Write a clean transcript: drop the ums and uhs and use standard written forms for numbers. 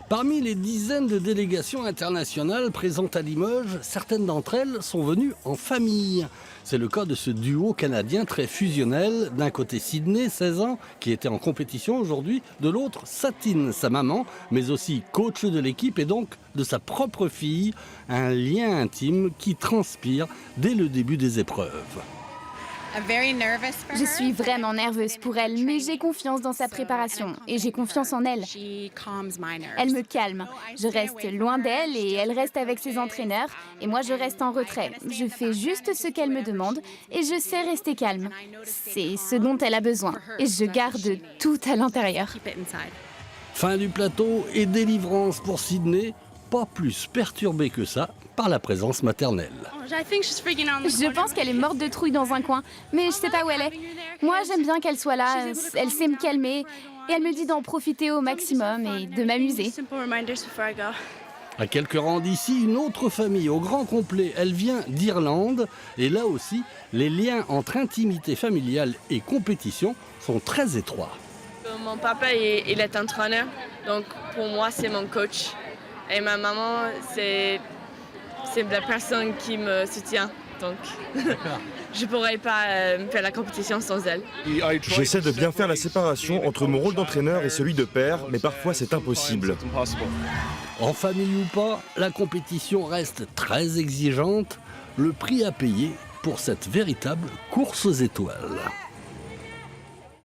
Parmi les dizaines de délégations internationales présentes à Limoges, certaines d'entre elles sont venues en famille. C'est le cas de ce duo canadien très fusionnel. D'un côté Sydney, 16 ans, qui était en compétition aujourd'hui. De l'autre, Satine, sa maman, mais aussi coach de l'équipe et donc de sa propre fille. Un lien intime qui transpire dès le début des épreuves. Je suis vraiment nerveuse pour elle, mais j'ai confiance dans sa préparation et j'ai confiance en elle. Elle me calme. Je reste loin d'elle et elle reste avec ses entraîneurs et moi je reste en retrait. Je fais juste ce qu'elle me demande et je sais rester calme. C'est ce dont elle a besoin et je garde tout à l'intérieur. Fin du plateau et délivrance pour Sydney, pas plus perturbée que ça par la présence maternelle. Je pense qu'elle est morte de trouille dans un coin, mais je sais pas où elle est. Moi, j'aime bien qu'elle soit là, elle sait me calmer, et elle me dit d'en profiter au maximum et de m'amuser. À quelques rangs d'ici, une autre famille au grand complet. Elle vient d'Irlande, et là aussi, les liens entre intimité familiale et compétition sont très étroits. Mon papa, il est entraîneur, donc pour moi, c'est mon coach. Et ma maman, c'est la personne qui me soutient. Donc, je ne pourrais pas faire la compétition sans elle. J'essaie de bien faire la séparation entre mon rôle d'entraîneur et celui de père, mais parfois c'est impossible. En famille ou pas, la compétition reste très exigeante. Le prix à payer pour cette véritable course aux étoiles.